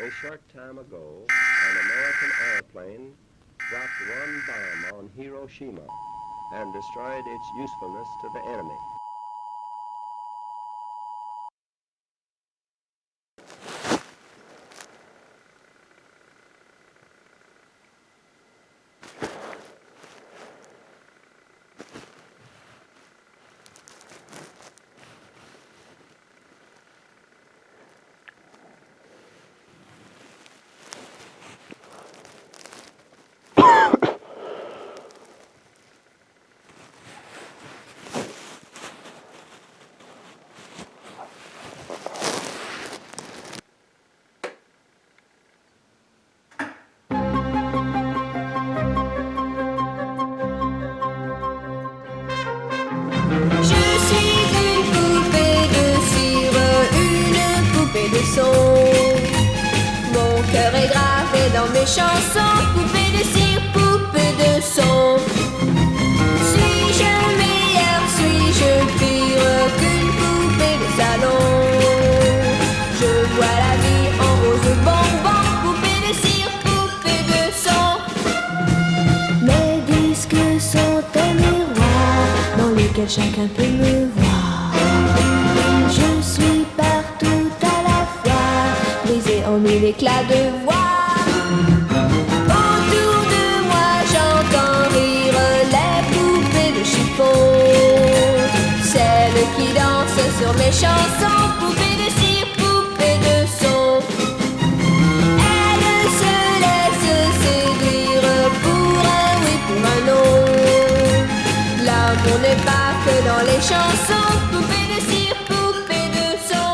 A short time ago, an American airplane dropped one bomb on Hiroshima and destroyed its usefulness to the enemy. Mon cœur est gravé dans mes chansons, poupée de cire, poupée de son. Suis-je meilleure, suis-je pire qu'une poupée de salon? Je vois la vie en rose bonbon, poupée de cire, poupée de son. Mes disques sont un miroir dans lequel chacun peut me voir. Je suis partout à la fois, brisée en mille éclats de voix. Autour de moi j'entends rire les poupées de chiffon, celles qui dansent sur mes chansons, poupées de cire, poupées de son. Elles se laissent séduire pour un oui, pour un non. L'amour n'est pas que dans les chansons, poupées de cire, poupées de son.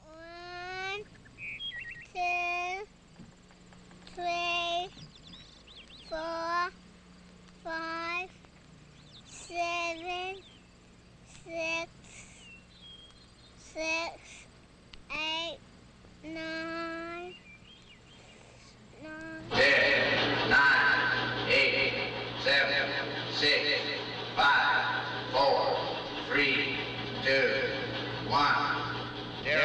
One, two, three, four, five, seven, six, 8, 9, 10, 9, 8, 7, 6, 5, 4, 3, 2, 1, 0.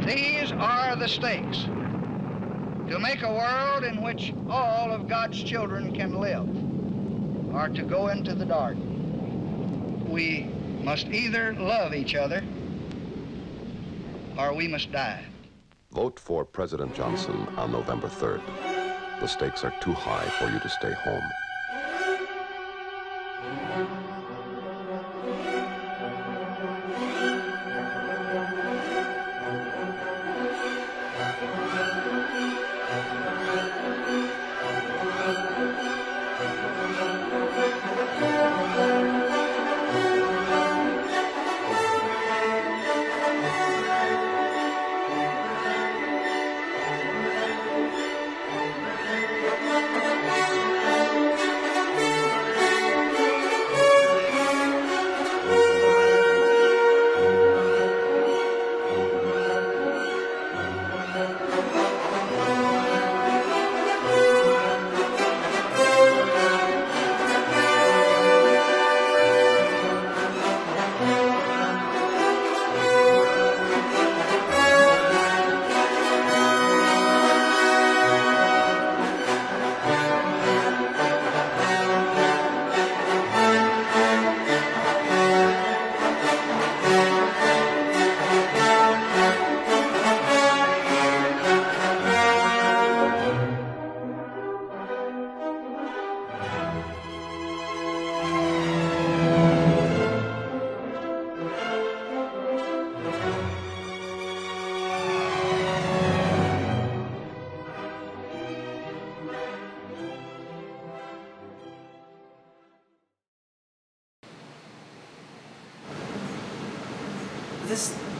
These are the stakes. To make a world in which all of God's children can live, or to go into the dark. We must either love each other or we must die. Vote for President Johnson on November 3rd. The stakes are too high for you to stay home.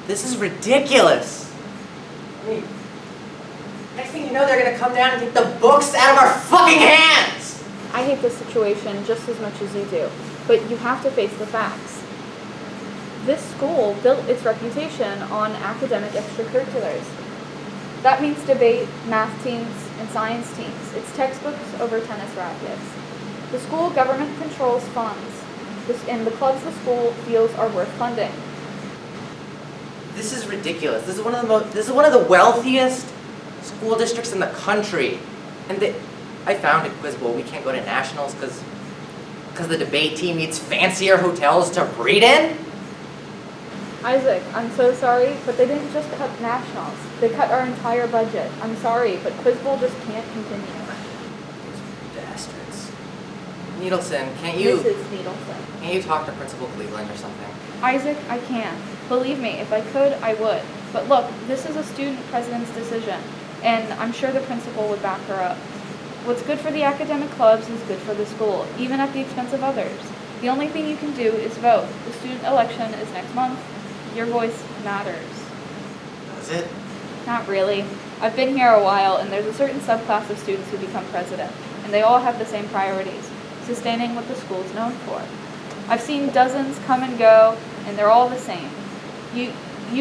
This is ridiculous. I mean, next thing you know, they're gonna come down and take the books out of our fucking hands! I hate this situation just as much as you do, but you have to face the facts. This school built its reputation on academic extracurriculars. That means debate, math teams, and science teams. It's textbooks over tennis rackets. The school government controls funds, and the clubs the school feels are worth funding. This is ridiculous. This is one of the wealthiest school districts in the country. And I found at Quiz Bowl we can't go to nationals because the debate team needs fancier hotels to breed in? Isaac, I'm so sorry, but they didn't just cut nationals. They cut our entire budget. I'm sorry, but Quiz Bowl just can't continue. Those bastards. Needleson, Mrs. Needleson. Can't you talk to Principal Cleveland or something? Isaac, I can't. Believe me, if I could, I would. But look, this is a student president's decision, and I'm sure the principal would back her up. What's good for the academic clubs is good for the school, even at the expense of others. The only thing you can do is vote. The student election is next month. Your voice matters. Does it? Not really. I've been here a while, and there's a certain subclass of students who become president, and they all have the same priorities, sustaining what the school's known for. I've seen dozens come and go, and they're all the same. You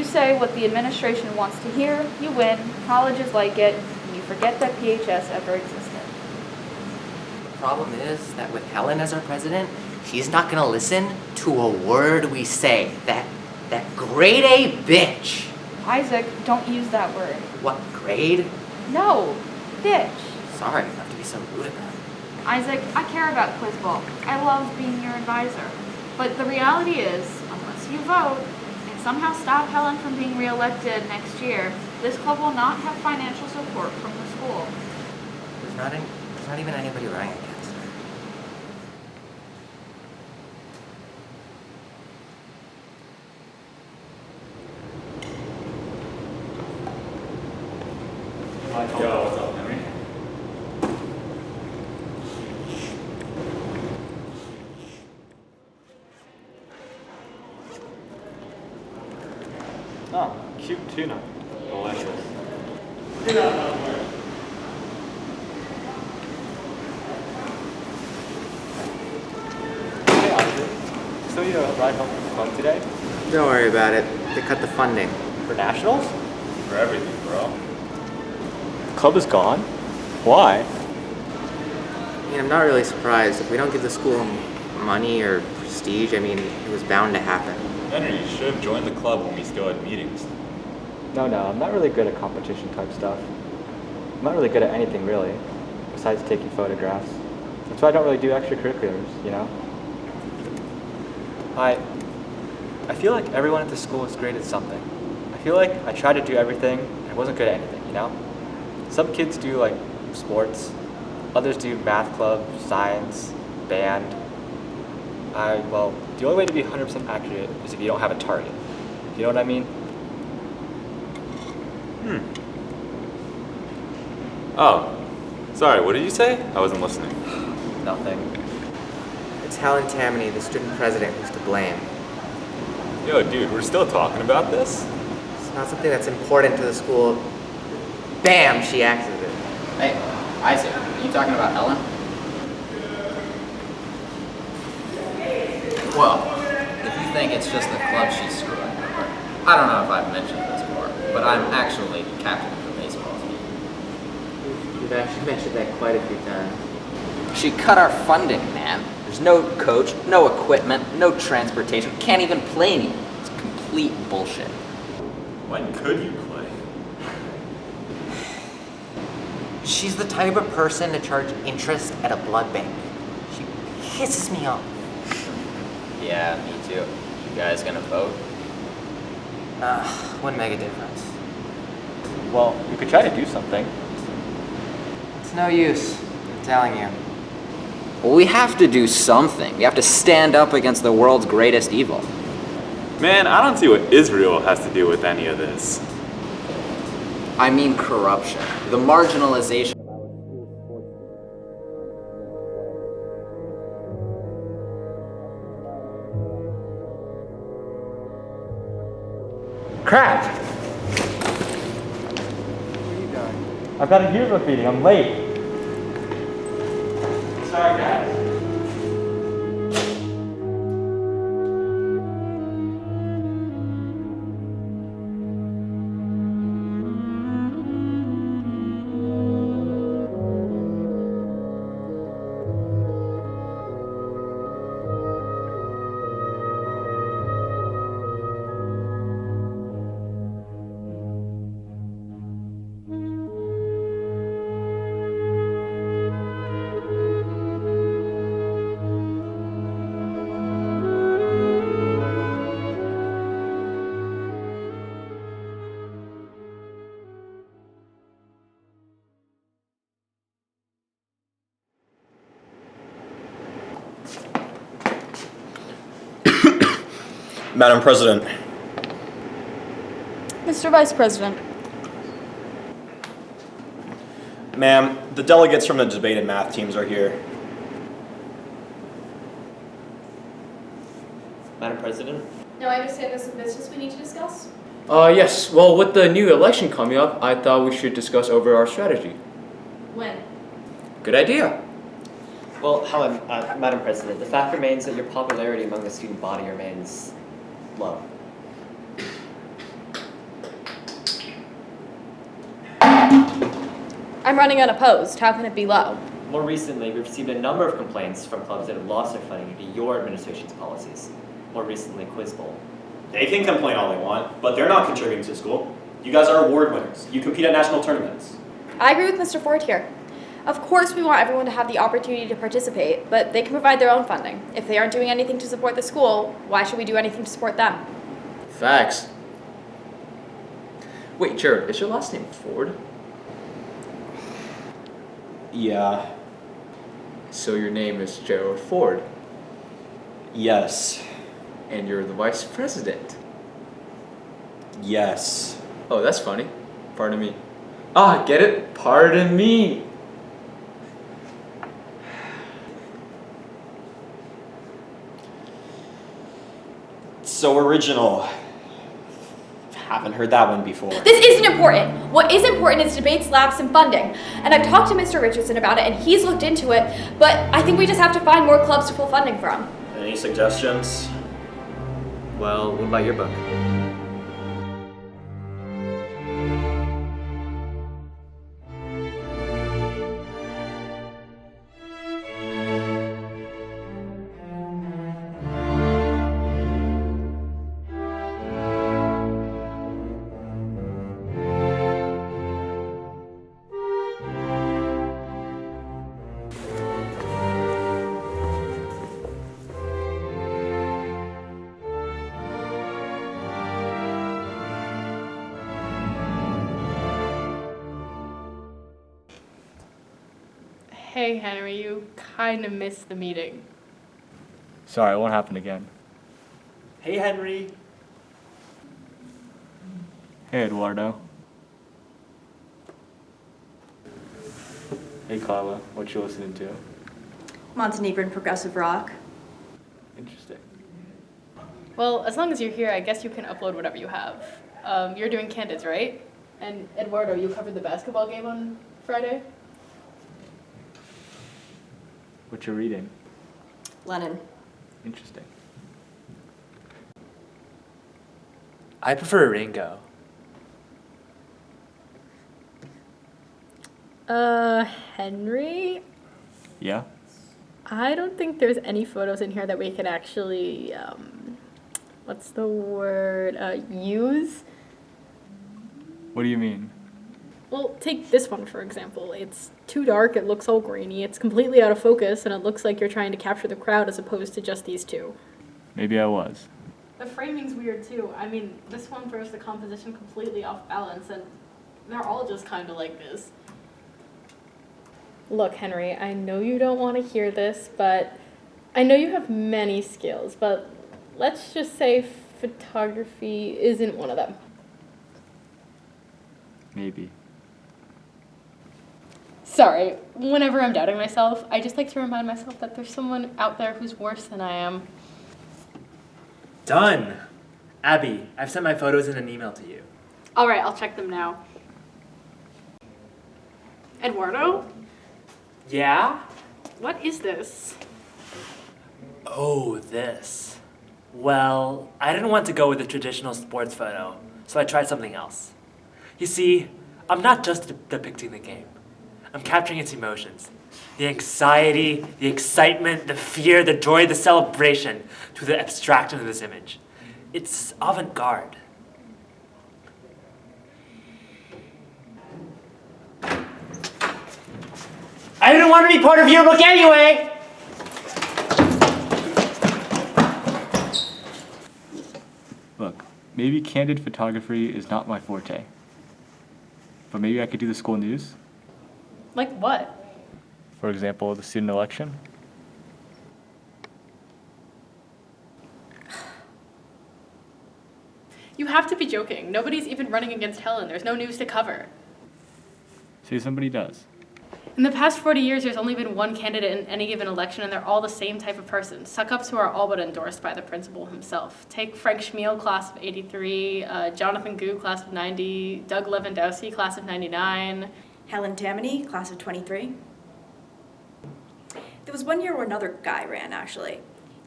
say what the administration wants to hear, you win, colleges like it, and you forget that PHS ever existed. The problem is that with Helen as our president, she's not gonna listen to a word we say. That grade A bitch. Isaac, don't use that word. What, grade? No, bitch. Sorry, you have to be so rude about it. Isaac, I care about Quiz Bowl. I love being your advisor. But the reality is, unless you vote and somehow stop Helen from being reelected next year, this club will not have financial support from the school. There's not even anybody running against her. Yo, what's up, Henry? Oh, cute tuna. Delicious. Hey, Isaac. So you ride home from the club today? Don't worry about it. They cut the funding. For nationals? For everything, bro. The club is gone? Why? I mean, I'm not really surprised. If we don't give the school money or prestige, I mean, it was bound to happen. Henry, you should have joined the club when we still had meetings. No, I'm not really good at competition type stuff. I'm not really good at anything really, besides taking photographs. That's why I don't really do extracurriculars, you know? I feel like everyone at the school is great at something. I feel like I tried to do everything and I wasn't good at anything, you know? Some kids do like sports, others do math club, science, band. Well, the only way to be 100% accurate is if you don't have a target. You know what I mean? Oh, sorry, what did you say? I wasn't listening. Nothing. It's Helen Tammany, the student president, who's to blame. Yo, dude, we're still talking about this? It's not something that's important to the school. Bam, she axes it. Hey, Isaac, are you talking about Helen? Well, if you think it's just the club she's screwing over, I don't know if I've mentioned this before, but I'm actually captain of the baseball team. You've actually mentioned that quite a few times. She cut our funding, man. There's no coach, no equipment, no transportation. Can't even play anymore. It's complete bullshit. When could you play? She's the type of person to charge interest at a blood bank. She pisses me off. Yeah, me too. You guys gonna vote? Wouldn't make a difference. Well, we could try to do something. It's no use, I'm telling you. Well, we have to do something. We have to stand up against the world's greatest evil. Man, I don't see what Israel has to do with any of this. I mean corruption. The marginalization. Crap! Where are you going? I've got a yearbook meeting. I'm late. Sorry, guys. Madam President. Mr. Vice President. Ma'am, the delegates from the debate and math teams are here. Madam President? Now, I understand there's some business we need to discuss. Yes. Well, with the new election coming up, I thought we should discuss over our strategy. When? Good idea. Well, Helen, Madam President, the fact remains that your popularity among the student body remains low. I'm running unopposed. How can it be low? More recently, we've received a number of complaints from clubs that have lost their funding due to your administration's policies. More recently, Quiz Bowl. They can complain all they want, but they're not contributing to school. You guys are award winners. You compete at national tournaments. I agree with Mr. Ford here. Of course, we want everyone to have the opportunity to participate, but they can provide their own funding. If they aren't doing anything to support the school, why should we do anything to support them? Facts. Wait, Jared, is your last name Ford? Yeah. So your name is Gerald Ford, Yes. and you're the vice president. Yes. Oh, that's funny. Pardon me. Ah, get it? Pardon me. So original. Haven't heard that one before. This isn't important. What is important is debates, labs, and funding. And I've talked to Mr. Richardson about it, and he's looked into it, but I think we just have to find more clubs to pull funding from. Any suggestions? Well, what about your book? Hey, Henry, you kind of missed the meeting. Sorry, it won't happen again. Hey, Henry. Hey, Eduardo. Hey, Carla. What you listening to? Montenegrin progressive rock. Interesting. Well, as long as you're here, I guess you can upload whatever you have. You're doing Candids, right? And Eduardo, you covered the basketball game on Friday? What you reading? Lenin. Interesting. I prefer Ringo. Henry? Yeah? I don't think there's any photos in here that we can actually, what's the word, use? What do you mean? Well, take this one, for example. It's too dark, it looks all grainy, it's completely out of focus, and it looks like you're trying to capture the crowd as opposed to just these two. Maybe I was. The framing's weird, too. I mean, this one throws the composition completely off balance, and they're all just kind of like this. Look, Henry, I know you don't want to hear this, but I know you have many skills, but let's just say photography isn't one of them. Maybe. Sorry, whenever I'm doubting myself, I just like to remind myself that there's someone out there who's worse than I am. Done. Abby, I've sent my photos in an email to you. All right, I'll check them now. Eduardo? Yeah? What is this? Oh, this. Well, I didn't want to go with the traditional sports photo, so I tried something else. You see, I'm not just depicting the game. I'm capturing its emotions. The anxiety, the excitement, the fear, the joy, the celebration through the abstraction of this image. It's avant-garde. I didn't want to be part of your book anyway! Look, maybe candid photography is not my forte. But maybe I could do the school news. Like what? For example, the student election. You have to be joking. Nobody's even running against Helen. There's no news to cover. See, somebody does. In the past 40 years, there's only been one candidate in any given election, and they're all the same type of person. Suck-ups who are all but endorsed by the principal himself. Take Frank Schmiel, class of 83, Jonathan Gu, class of 90, Doug Lewandowski, class of 99. Helen Tammany, class of 23. There was one year where another guy ran, actually.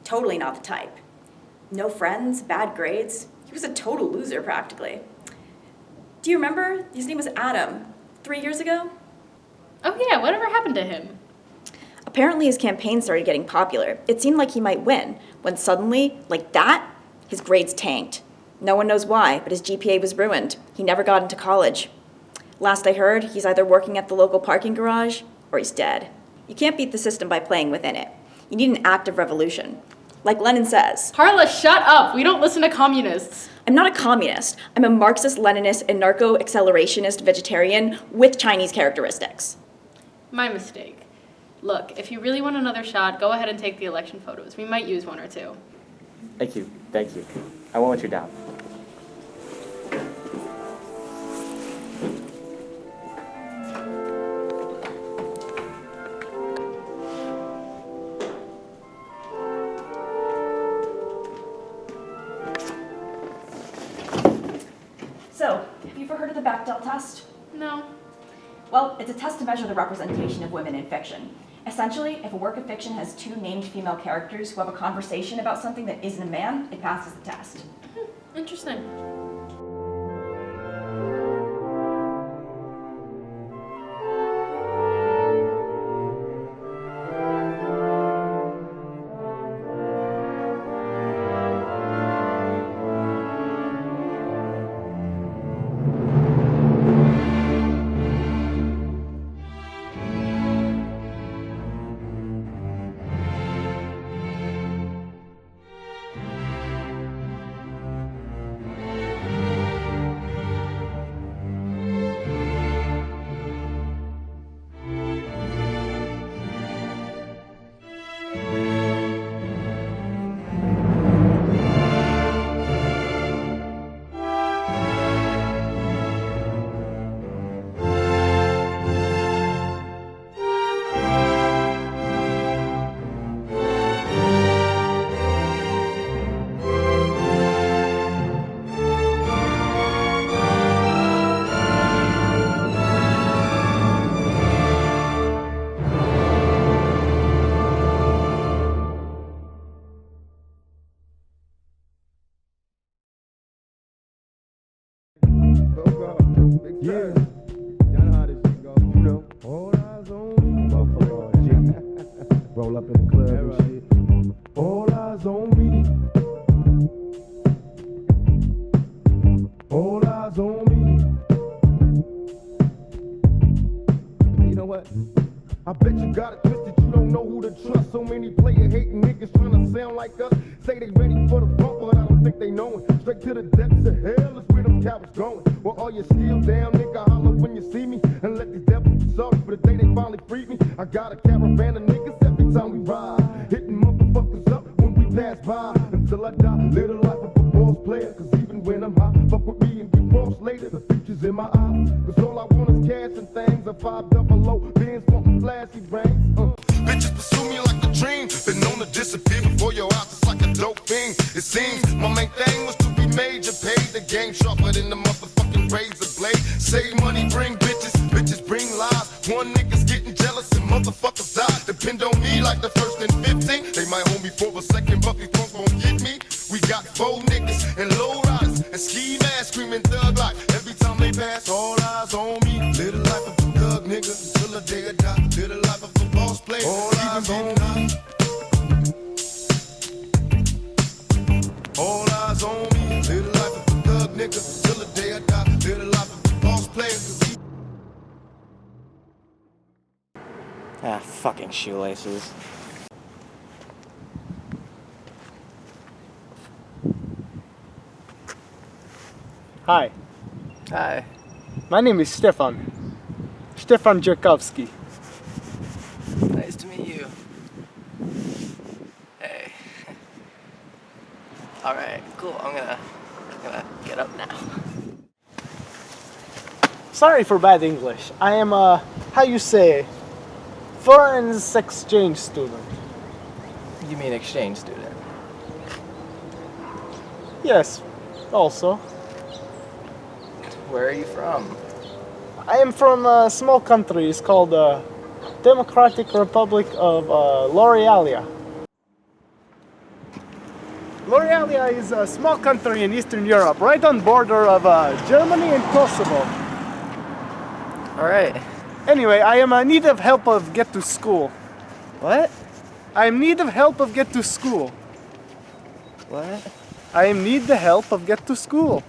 Totally not the type. No friends, bad grades. He was a total loser, practically. Do you remember? His name was Adam. 3 years ago? Oh yeah, whatever happened to him? Apparently his campaign started getting popular. It seemed like he might win, when suddenly, like that, his grades tanked. No one knows why, but his GPA was ruined. He never got into college. Last I heard, he's either working at the local parking garage, or he's dead. You can't beat the system by playing within it. You need an active revolution. Like Lenin says. Carla, shut up! We don't listen to communists. I'm not a communist. I'm a Marxist-Leninist and narco-accelerationist vegetarian with Chinese characteristics. My mistake. Look, if you really want another shot, go ahead and take the election photos. We might use one or two. Thank you. Thank you. I won't let you down. So, have you ever heard of the Bechdel test? No. Well, it's a test to measure the representation of women in fiction. Essentially, if a work of fiction has two named female characters who have a conversation about something that isn't a man, it passes the test. Interesting. Yeah, y'all know how this shit go. You know, all eyes on me. Motherfucker, G. Roll up in the club and shit. All eyes on me. All eyes on me. You know what? I bet you got it twisted. You don't know who to trust. So many player hating niggas trying to sound like us. Say they ready for the bump, but I don't think they know it. Straight to the depths of hell is where them cowards going. Well, all you still down, nigga, holler when you see me. And let these devils be sorry for the day they finally freed me. I got a caravan of niggas every time we ride. Hitting motherfuckers up when we pass by. Until I die, live the life of a boss player. Cause even when I'm high, fuck with me and get cross later. The future's in my eyes. Cause all I want is cash and things. A 500 Benz wanting flashy brains. Bitches pursue me like a dream. Been known to disappear before your eyes. It's like a dope thing. It seems my main thing was to be major. Paid the game sharper than the motherfucking razor blade. Save money, bring bitches. Bitches bring lies. One nigga's getting jealous and motherfuckers die. Depend on me like the first and 15. They might hold me for a second, but these punks won't get me. We got 4 niggas and low riders and ski masks screaming thug life. Every time they pass, all eyes on me. Live the life of a thug nigga until the day I die. Live the life of a boss player. All eyes on me. All eyes on me. Live the life of a thug nigga till the day I die. Live the life of a boss player. Ah, fucking shoelaces. Hi. Hi. My name is Stefan. Stefan Jerkowski. Nice to meet you. Hey. Alright, cool. I'm gonna get get up now. Sorry for bad English. I am how you say, foreign exchange student. You mean exchange student? Yes, also. Where are you from? I am from a small country. It's called Democratic Republic of Laurealia. Laurealia is a small country in Eastern Europe, right on border of Germany and Kosovo. All right. Anyway, I am in need of help of get to school. What? I am in need of help of get to school. What? I am need the help of get to school.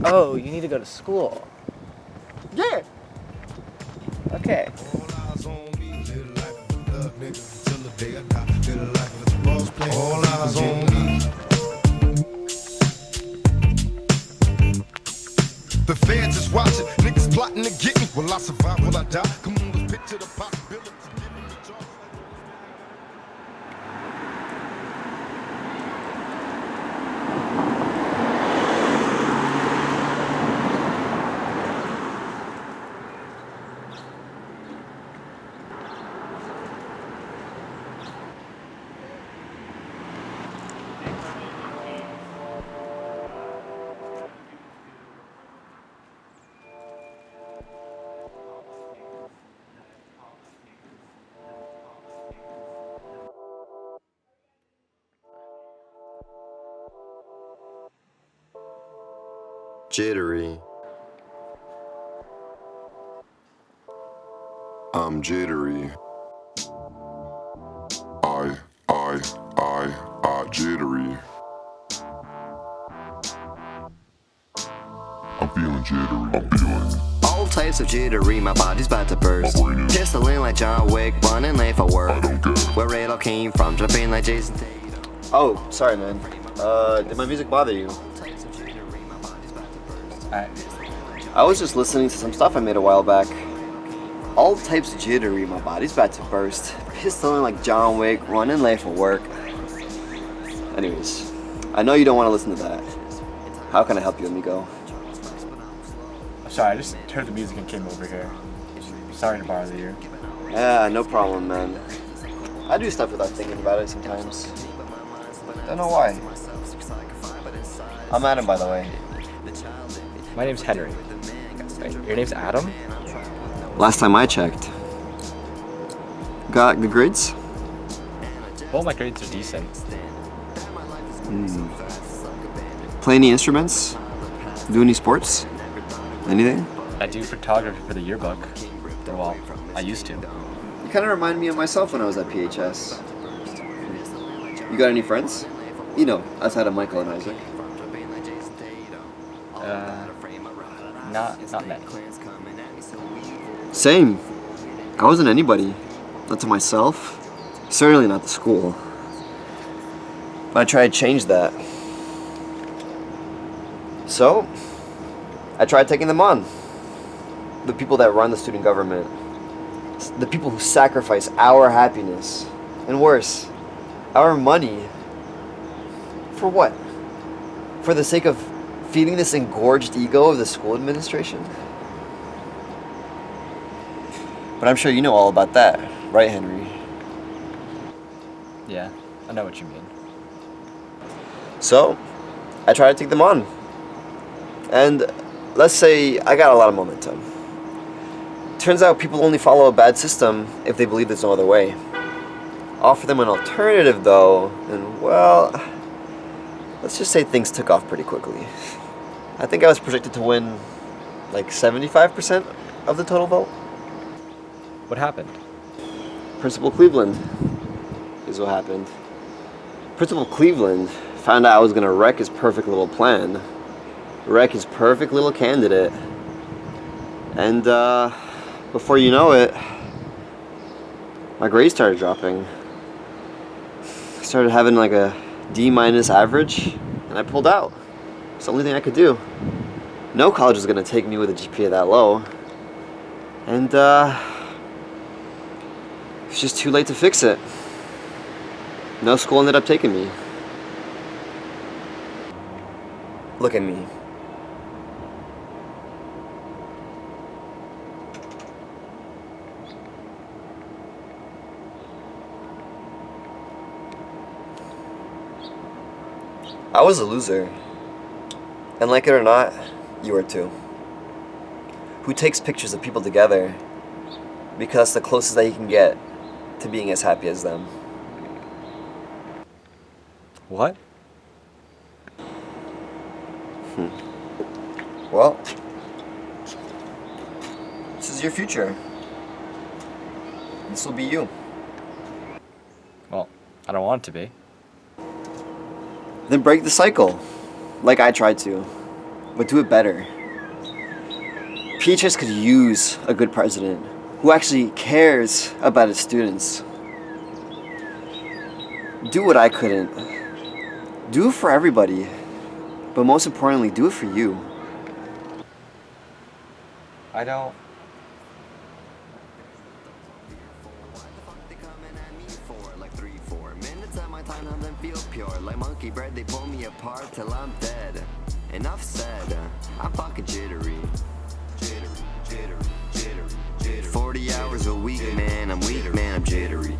Oh, you need to go to school. Yeah. Okay. All eyes on me. The feds is watching, niggas plotting to get me. Will I survive? Will I die? Come on, let's picture the possibility. Jittery. I'm jittery. I jittery. I'm feeling jittery. All types of jittery, my body's about to burst. Pistoling like John Wick, running late for work. Where it all came from, jumping like Jason Tatum. Oh, sorry, man. Did my music bother you? I was just listening to some stuff I made a while back. All types of jittery, my body's about to burst. Pistoling like John Wick, running late for work. Anyways, I know you don't want to listen to that. How can I help you, amigo? I'm sorry, I just heard the music and came over here. Sorry to bother you. Yeah, no problem, man. I do stuff without thinking about it sometimes. Don't know why. I'm Adam, by the way. My name's Henry. Wait, your name's Adam? Last time I checked. Got good grades? Well, my grades are decent. Play any instruments? Do any sports? Anything? I do photography for the yearbook. Well, I used to. You kind of remind me of myself when I was at PHS. You got any friends? You know, outside of Michael and Isaac. Not many. Same. I wasn't anybody. Not to myself. Certainly not to school. But I tried to change that. So, I tried taking them on. The people that run the student government. The people who sacrifice our happiness. And worse, our money. For what? For the sake of feeding this engorged ego of the school administration? But I'm sure you know all about that, right, Henry? Yeah, I know what you mean. So, I tried to take them on. And let's say I got a lot of momentum. Turns out people only follow a bad system if they believe there's no other way. Offer them an alternative, though, and well, let's just say things took off pretty quickly. I think I was projected to win like 75% of the total vote. What happened? Principal Cleveland is what happened. Principal Cleveland found out I was gonna wreck his perfect little plan, wreck his perfect little candidate, and before you know it, my grades started dropping. I started having like a D- average, and I pulled out. It's the only thing I could do. No college was gonna take me with a GPA that low, and it's just too late to fix it. No school ended up taking me. Look at me. I was a loser. And like it or not, you are too. Who takes pictures of people together because that's the closest that you can get to being as happy as them. What? Well, this is your future. This will be you. Well, I don't want it to be. Then break the cycle, like I tried to, but do it better. PHS could use a good president who actually cares about his students. Do what I couldn't. Do it for everybody, but most importantly, do it for you. I don't. Like monkey bread, they pull me apart till I'm dead. Enough said, I'm fucking jittery. 40 hours a week, man, I'm weak, man, I'm jittery.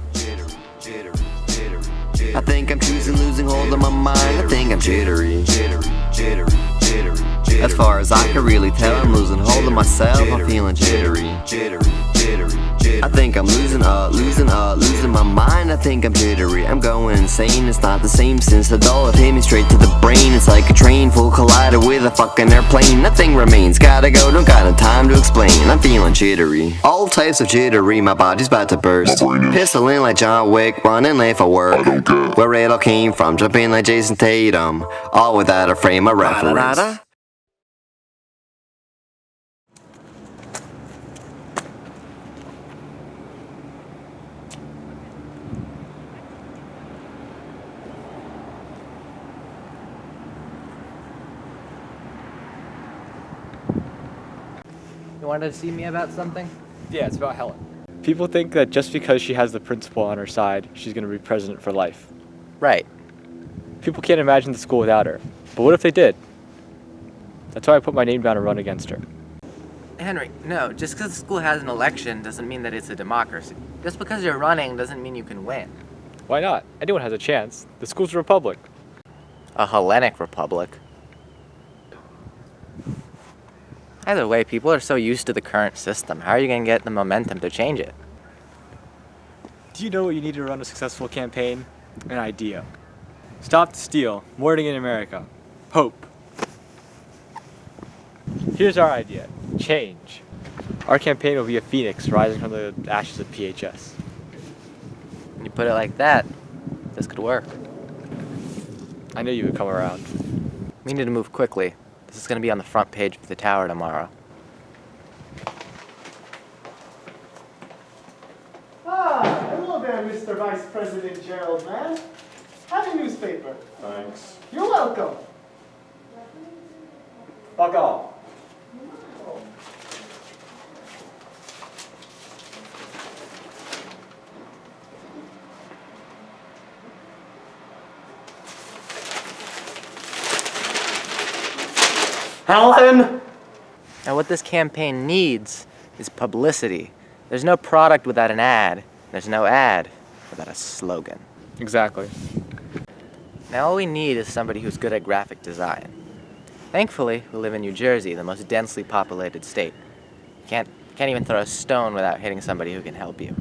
I think I'm choosing losing hold of my mind, I think I'm jittery. As far as I can really tell, I'm losing hold of myself, I'm feeling jittery. I think I'm losing my mind, I think I'm jittery. I'm going insane, it's not the same since the dollar hit me straight to the brain. It's like a train full collider with a fucking airplane. Nothing remains, gotta go, don't got no time to explain. I'm feeling jittery. All types of jittery, my body's about to burst. Pistoling like John Wick, running late for work. Where it all came from, jumping like Jason Tatum. All without a frame of reference. You wanted to see me about something? Yeah, it's about Helen. People think that just because she has the principal on her side, she's going to be president for life. Right. People can't imagine the school without her. But what if they did? That's why I put my name down to run against her. Henry, no, just because the school has an election doesn't mean that it's a democracy. Just because you're running doesn't mean you can win. Why not? Anyone has a chance. The school's a republic. A Hellenic republic. Either way, people are so used to the current system. How are you going to get the momentum to change it? Do you know what you need to run a successful campaign? An idea. Stop the steal. Morning in America. Hope. Here's our idea. Change. Our campaign will be a phoenix rising from the ashes of PHS. When you put it like that, this could work. I knew you would come around. We need to move quickly. This is going to be on the front page of the Tower tomorrow. Ah, hello there, Mr. Vice President Gerald, man. Have a newspaper. Thanks. You're welcome. Fuck off. Helen! Now what this campaign needs is publicity. There's no product without an ad. There's no ad without a slogan. Exactly. Now all we need is somebody who's good at graphic design. Thankfully, we live in New Jersey, the most densely populated state. You can't even throw a stone without hitting somebody who can help you.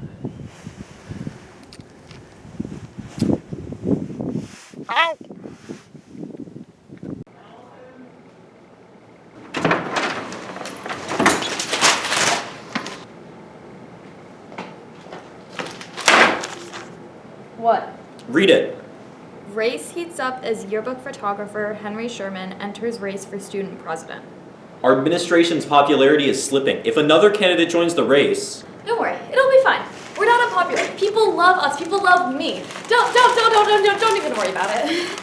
Ow! What? Read it. Race heats up as yearbook photographer Henry Sherman enters race for student president. Our administration's popularity is slipping. If another candidate joins the race... Don't worry, it'll be fine. We're not unpopular. People love us. People love me. Don't even worry about it.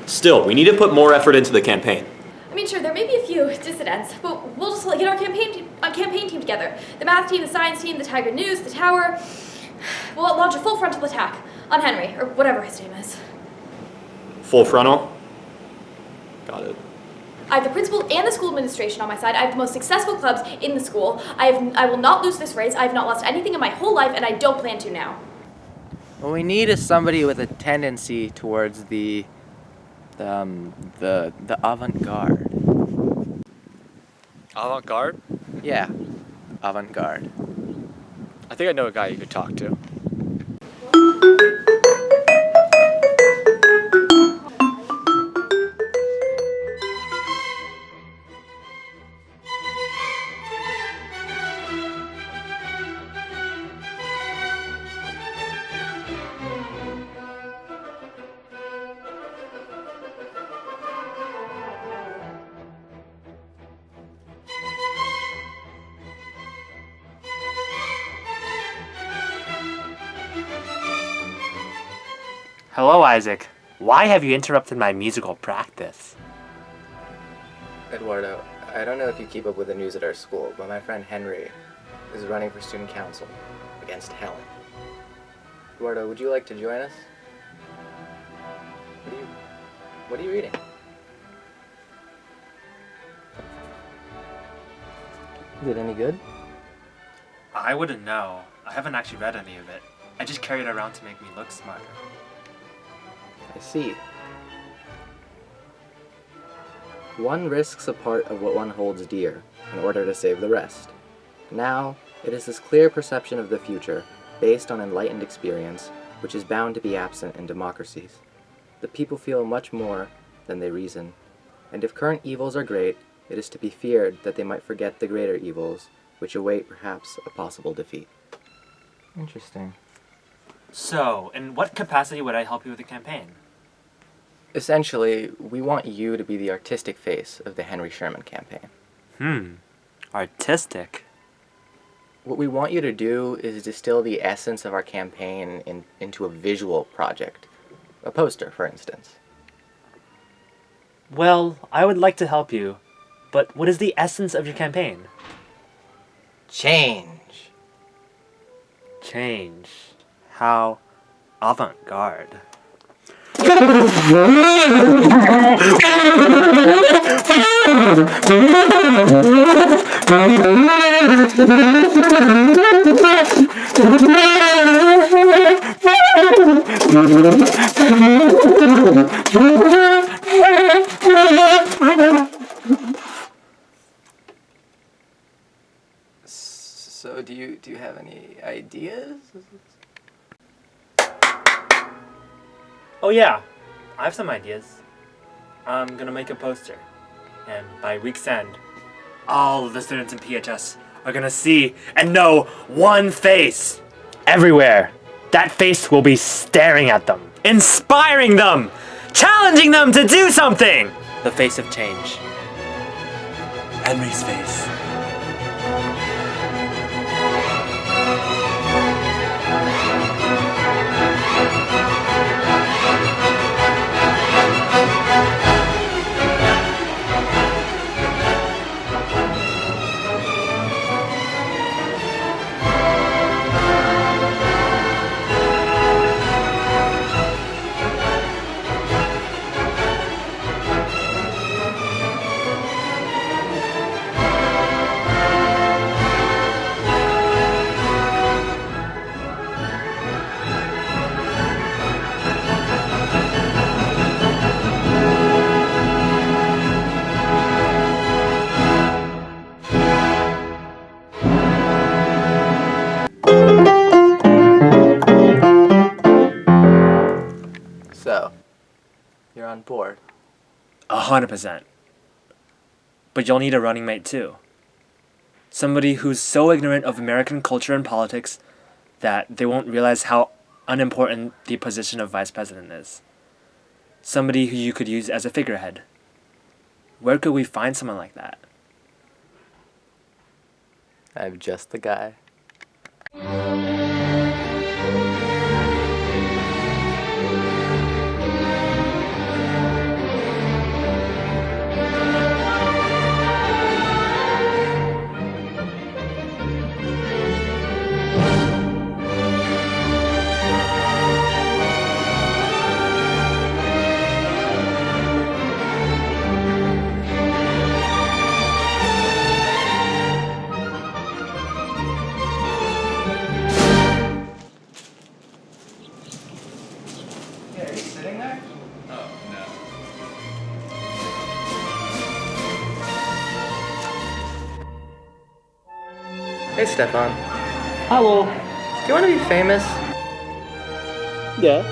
Still, we need to put more effort into the campaign. I mean, sure, there may be a few dissidents, but we'll just get our campaign team together. The math team, the science team, the Tiger News, the Tower. We'll launch a full frontal attack on Henry, or whatever his name is. Full frontal? Got it. I have the principal and the school administration on my side. I have the most successful clubs in the school. I will not lose this race. I have not lost anything in my whole life, and I don't plan to now. What we need is somebody with a tendency towards the The avant-garde. Avant-garde? Yeah, avant-garde. I think I know a guy you could talk to. Hello, Isaac. Why have you interrupted my musical practice? Eduardo, I don't know if you keep up with the news at our school, but my friend Henry is running for student council against Helen. Eduardo, would you like to join us? What are you reading? Is it any good? I wouldn't know. I haven't actually read any of it. I just carry it around to make me look smarter. I see. One risks a part of what one holds dear in order to save the rest. Now, it is this clear perception of the future, based on enlightened experience, which is bound to be absent in democracies. The people feel much more than they reason, and if current evils are great, it is to be feared that they might forget the greater evils, which await perhaps a possible defeat. Interesting. So, in what capacity would I help you with the campaign? Essentially, we want you to be the artistic face of the Henry Sherman campaign. Artistic? What we want you to do is distill the essence of our campaign into a visual project. A poster, for instance. Well, I would like to help you, but what is the essence of your campaign? Change. Change. How avant-garde. So do you have any ideas? Oh yeah, I have some ideas. I'm gonna make a poster, and by week's end, all of the students in PHS are gonna see and know one face. Everywhere, that face will be staring at them, inspiring them, challenging them to do something. The face of change. Henry's face. So, you're on board. 100%. But you'll need a running mate too. Somebody who's so ignorant of American culture and politics that they won't realize how unimportant the position of vice president is. Somebody who you could use as a figurehead. Where could we find someone like that? I'm just the guy. Hey, Stefan. Hello. Do you want to be famous? Yeah.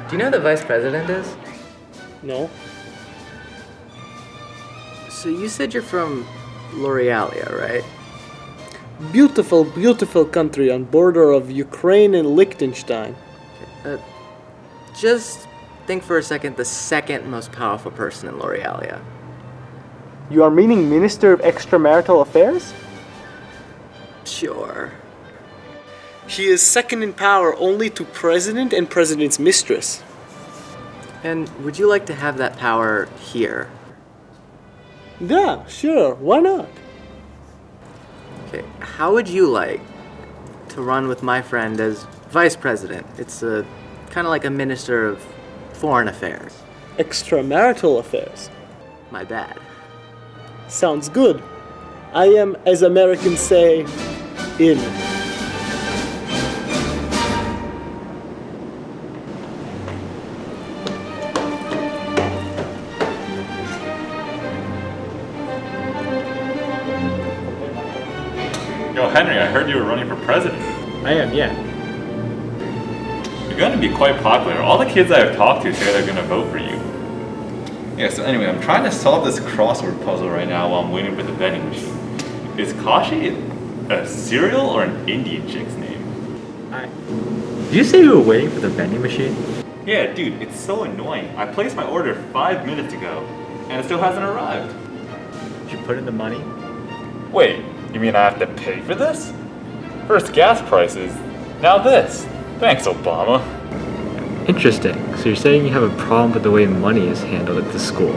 Do you know who the vice president is? No. So you said you're from L'Orealia, right? Beautiful, beautiful country on border of Ukraine and Liechtenstein. Just think for a second, the second most powerful person in L'Orealia. You are meaning Minister of Extramarital Affairs? Sure. He is second in power only to President and President's mistress. And would you like to have that power here? Yeah, sure, why not? Okay, how would you like to run with my friend as vice president? It's kind of like a minister of foreign affairs. Extramarital affairs. My bad. Sounds good. I am, as Americans say, in. Yo, Henry, I heard you were running for president. I am, yeah. You're going to be quite popular. All the kids I have talked to say they're going to vote for you. Yeah, so anyway, I'm trying to solve this crossword puzzle right now while I'm waiting for the vending machine. Is Kashi a cereal or an Indian chick's name? Did you say you were waiting for the vending machine? Yeah, dude, it's so annoying. I placed my order 5 minutes ago, and it still hasn't arrived. Did you put in the money? Wait, you mean I have to pay for this? First gas prices, now this. Thanks, Obama. Interesting. So you're saying you have a problem with the way money is handled at the school?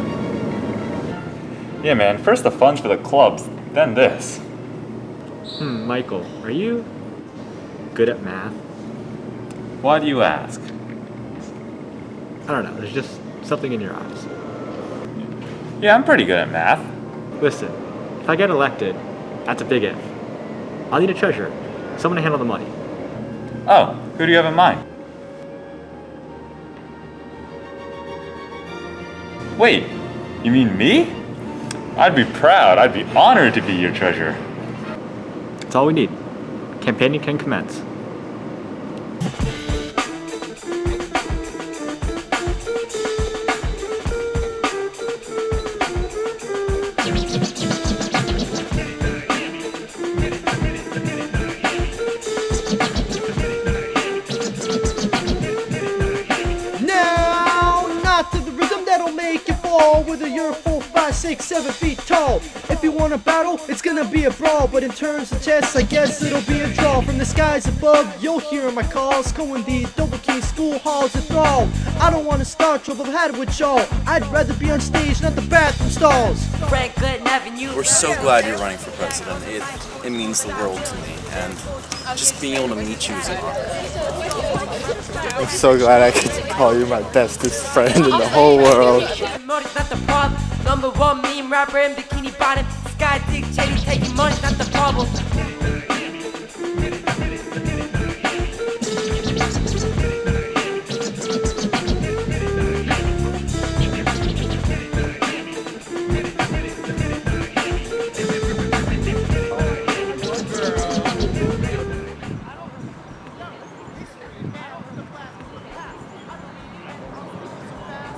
Yeah, man, first the funds for the clubs, then this. Michael, are you good at math? Why do you ask? I don't know, there's just something in your eyes. Yeah, I'm pretty good at math. Listen, if I get elected, that's a big if. I'll need a treasurer, someone to handle the money. Oh, who do you have in mind? Wait, you mean me? I'd be proud, I'd be honored to be your treasurer. That's all we need. Campaigning can commence. Now, not to the rhythm that'll make you fall, whether you're 4, 5, 6, 7 feet tall. If you want a battle, it's gonna be a brawl, but in terms of chess, I guess it'll be a draw. From the skies above, you'll hear my calls, going the Dover King school halls enthralled. I don't wanna start trouble, I've had it with y'all. I'd rather be on stage, not the bathroom stalls. We're so glad you're running for president. It means the world to me, and just being able to meet you is an honor. I'm so glad I get to call you my bestest friend in the whole world. Money's not the problem. Number one meme rapper in bikini bottom. Sky dick shady taking money's not the problem.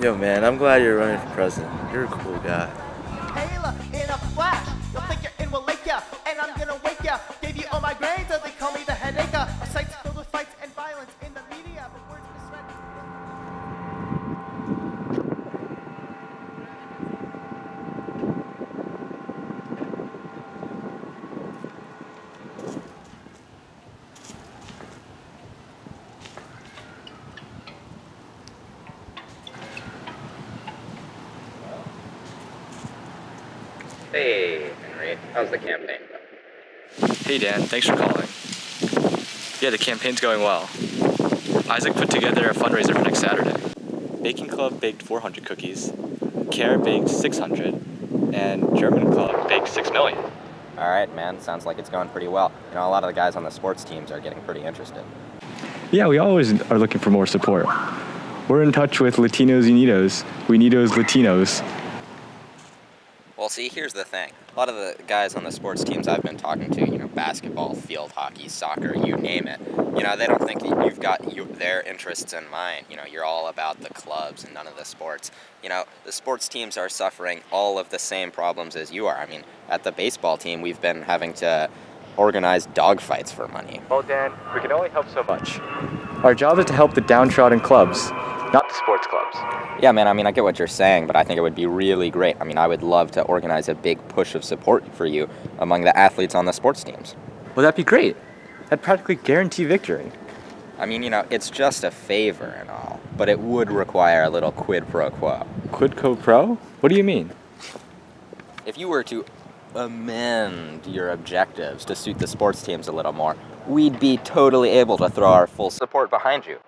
Yo, man, I'm glad you're running for president. You're a cool guy. In a flash, you'll think you're in Wallachia, and I'm gonna wake ya. Gave you all my grains, so they call me the headache. Sites filled with fights and violence in the media, but words misread. Hey, Henry, how's the campaign going? Hey Dan, thanks for calling. Yeah, the campaign's going well. Isaac put together a fundraiser for next Saturday. Baking Club baked 400 cookies, Care baked 600, and German Club baked 6 million. All right, man, sounds like it's going pretty well. You know, a lot of the guys on the sports teams are getting pretty interested. Yeah, we always are looking for more support. We're in touch with Latinos Unidos, We Nidos Latinos. Well, see, here's the thing. A lot of the guys on the sports teams I've been talking to, basketball, field hockey, soccer, you name it, they don't think that you've got their interests in mind. You're all about the clubs and none of the sports. The sports teams are suffering all of the same problems as you are. I mean, at the baseball team, we've been having to organize dogfights for money. Well, Dan, we can only help so much. Our job is to help the downtrodden clubs, not the sports clubs. Yeah, man, I get what you're saying, but I think it would be really great. I would love to organize a big push of support for you among the athletes on the sports teams. Well, that'd be great. That'd practically guarantee victory. It's just a favor and all, but it would require a little quid pro quo. Quid pro quo? What do you mean? If you were to amend your objectives to suit the sports teams a little more, we'd be totally able to throw our full support behind you.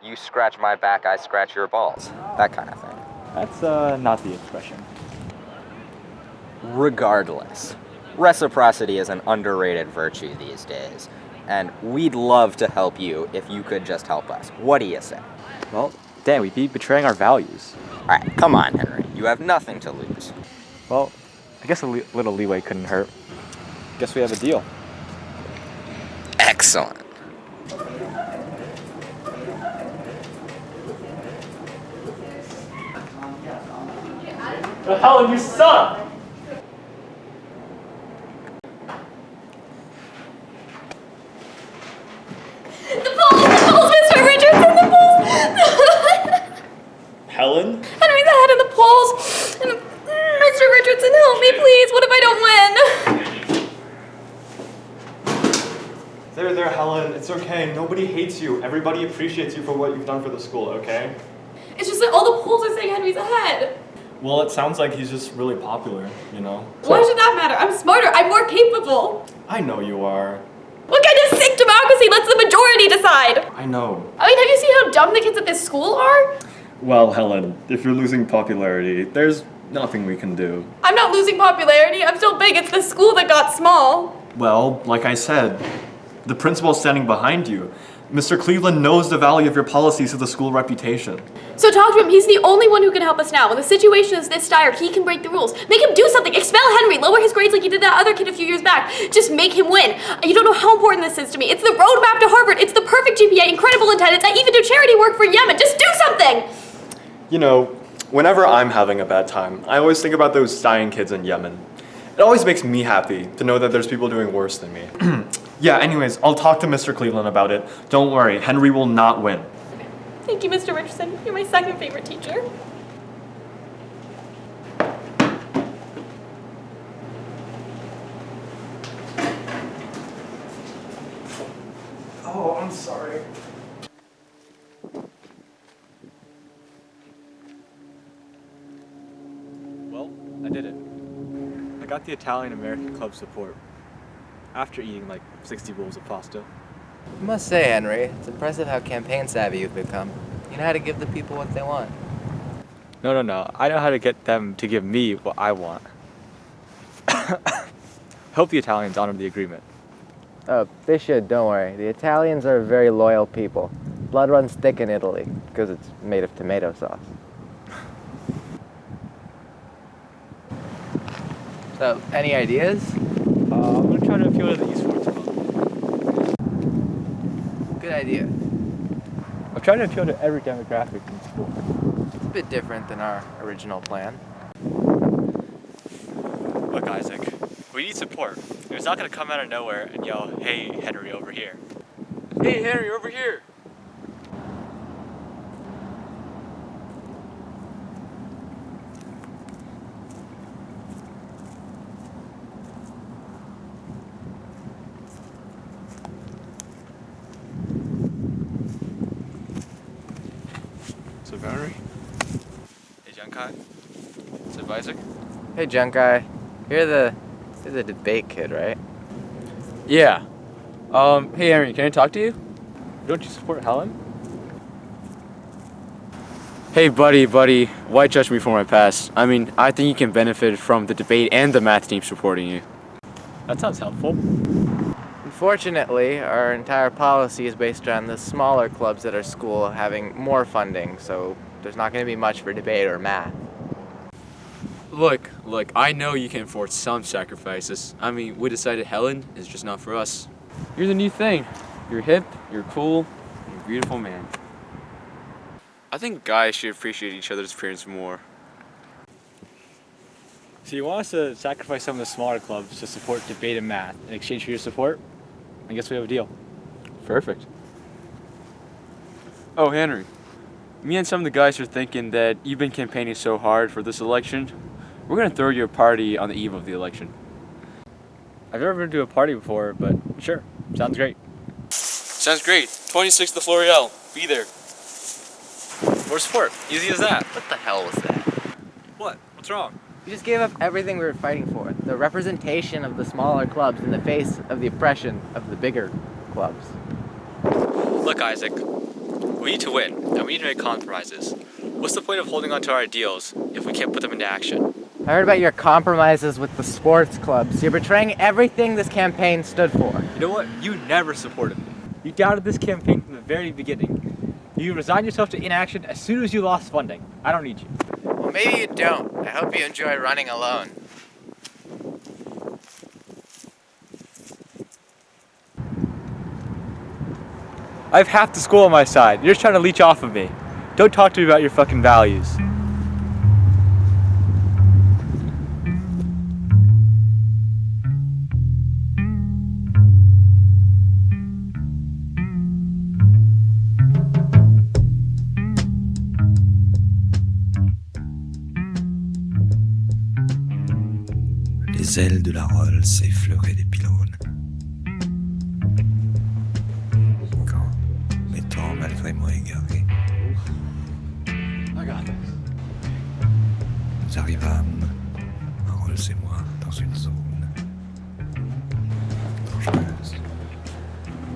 You scratch my back, I scratch your balls. That kind of thing. That's not the expression. Regardless, reciprocity is an underrated virtue these days, and we'd love to help you if you could just help us. What do you say? Well, Dan, we'd be betraying our values. All right, come on, Henry. You have nothing to lose. Well, I guess a little leeway couldn't hurt. Guess we have a deal. Excellent. Helen, you suck! The polls, Mr. Richardson, the polls! Helen? Henry's ahead in the polls. And Mr. Richardson, help me, please. What if I don't win? There, Helen. It's okay. Nobody hates you. Everybody appreciates you for what you've done for the school, okay? It's just that all the polls are saying Henry's ahead. Well, it sounds like he's just really popular, Why should that matter? I'm smarter. I'm more capable. I know you are. What kind of sick democracy lets the majority decide? I know. Have you seen how dumb the kids at this school are? Well, Helen, if you're losing popularity, there's nothing we can do. I'm not losing popularity. I'm still big. It's the school that got small. Well, like I said, the principal's standing behind you. Mr. Cleveland knows the value of your policies to the school reputation. So talk to him. He's the only one who can help us now. When the situation is this dire, he can break the rules. Make him do something. Expel Henry. Lower his grades like he did that other kid a few years back. Just make him win. You don't know how important this is to me. It's the roadmap to Harvard. It's the perfect GPA, incredible attendance. I even do charity work for Yemen. Just do something! Whenever I'm having a bad time, I always think about those dying kids in Yemen. It always makes me happy to know that there's people doing worse than me. Yeah, anyways, I'll talk to Mr. Cleveland about it. Don't worry, Henry will not win. Thank you, Mr. Richardson. You're my second favorite teacher. Oh, I'm sorry. Well, I did it. I got the Italian American Club support after eating like 60 bowls of pasta. I must say, Henry, it's impressive how campaign savvy you've become. You know how to give the people what they want. No. I know how to get them to give me what I want. Hope the Italians honor the agreement. Oh, they should, don't worry. The Italians are very loyal people. Blood runs thick in Italy, because it's made of tomato sauce. So, any ideas? I'm gonna try to appeal to the esports club. Good idea. I'm trying to appeal to every demographic in school. It's a bit different than our original plan. Look, Isaac, we need support. It's not gonna come out of nowhere and yell, "Hey, Henry, over here." Hey, Henry, over here. So, Henry? Hey, Junkai? So, Isaac? Hey, Junkai. You're the debate kid, right? Yeah. Hey, Henry, can I talk to you? Don't you support Helen? Hey, buddy, why judge me for my past? I mean, I think you can benefit from the debate and the math team supporting you. That sounds helpful. Unfortunately, our entire policy is based on the smaller clubs at our school having more funding, so there's not going to be much for debate or math. Look, I know you can afford some sacrifices. I mean, we decided Helen is just not for us. You're the new thing. You're hip, you're cool, you're a beautiful man. I think guys should appreciate each other's appearance more. So you want us to sacrifice some of the smaller clubs to support debate and math in exchange for your support? I guess we have a deal. Perfect. Oh, Henry. Me and some of the guys are thinking that you've been campaigning so hard for this election. We're gonna throw you a party on the eve of the election. I've never been to a party before, but sure, sounds great. Sounds great. 26th of L'Oreal. Be there. More support. Easy as that. What the hell was that? What? What's wrong? We just gave up everything we were fighting for. The representation of the smaller clubs in the face of the oppression of the bigger clubs. Look, Isaac. We need to win, and we need to make compromises. What's the point of holding on to our ideals if we can't put them into action? I heard about your compromises with the sports clubs. You're betraying everything this campaign stood for. You know what? You never supported me. You doubted this campaign from the very beginning. You resigned yourself to inaction as soon as you lost funding. I don't need you. Well, maybe you don't. I hope you enjoy running alone. I have half the school on my side. You're just trying to leech off of me. Don't talk to me about your fucking values. Les ailes de la Rolls effleuraient des pylônes. Quand, m'étant malgré moi égaré, nous arrivâmes, Rolls et moi, dans une zone dangereuse,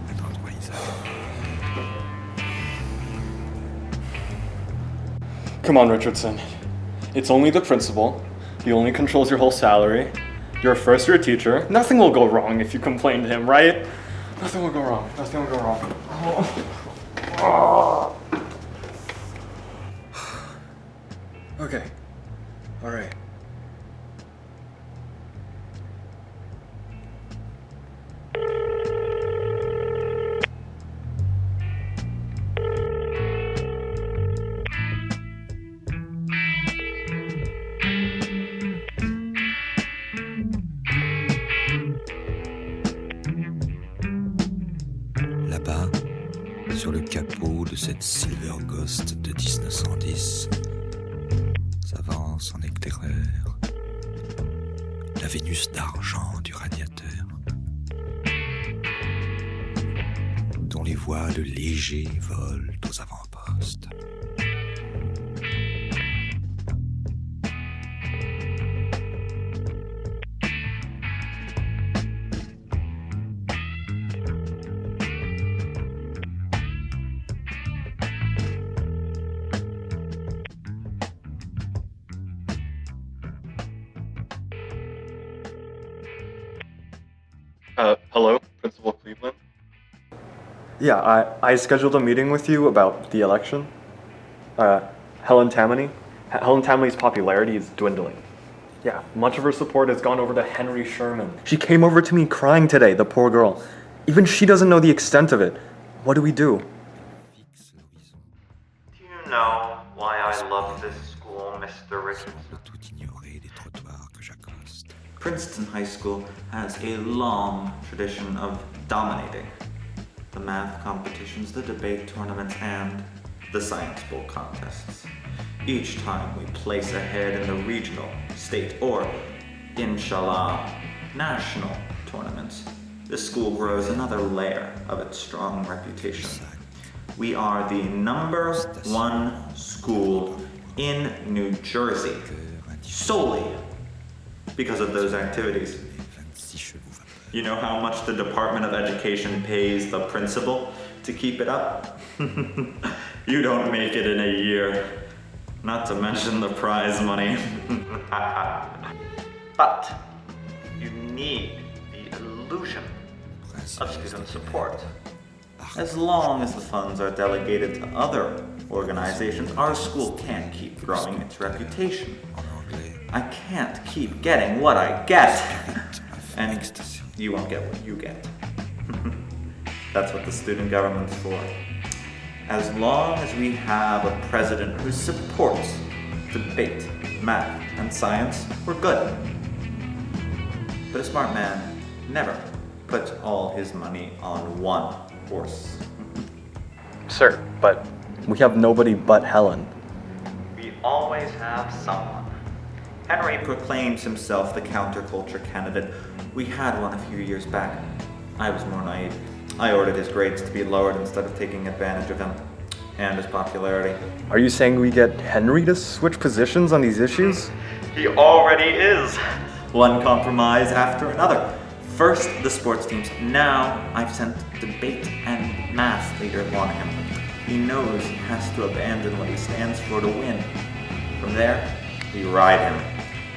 un endroit isolé. Come on, Richardson. It's only the principal. He only controls your whole salary. You're a first-year teacher. Nothing will go wrong if you complain to him, right? Nothing will go wrong. Nothing will go wrong. Okay. All right. Là-bas, sur le capot de cette Silver Ghost de 1910, s'avance en éclaireur la Vénus d'argent du radiateur, dont les voiles légers volent aux avant-postes. Hello, Principal Cleveland? Yeah, I scheduled a meeting with you about the election. Helen Tammany. Helen Tammany's popularity is dwindling. Yeah, much of her support has gone over to Henry Sherman. She came over to me crying today, the poor girl. Even she doesn't know the extent of it. What do we do? Do you know why I love this school, Mr. Richardson? Princeton High School has a long tradition of dominating the math competitions, the debate tournaments, and the science bowl contests. Each time we place ahead in the regional, state, or, inshallah, national tournaments, this school grows another layer of its strong reputation. We are the #1 school in New Jersey, solely because of those activities. You know how much the Department of Education pays the principal to keep it up? You don't make it in a year, not to mention the prize money. But you need the illusion of student support. As long as the funds are delegated to other organizations, our school can't keep growing its reputation. I can't keep getting what I get. And you won't get what you get. That's what the student government's for. As long as we have a president who supports debate, math, and science, we're good. But a smart man never puts all his money on one horse. Sir, but we have nobody but Helen. We always have someone. Henry proclaims himself the counterculture candidate. We had one a few years back. I was more naive. I ordered his grades to be lowered instead of taking advantage of him and his popularity. Are you saying we get Henry to switch positions on these issues? He already is. One compromise after another. First, the sports teams. Now, I've sent debate and math leader on him. He knows he has to abandon what he stands for to win. From there, we ride him.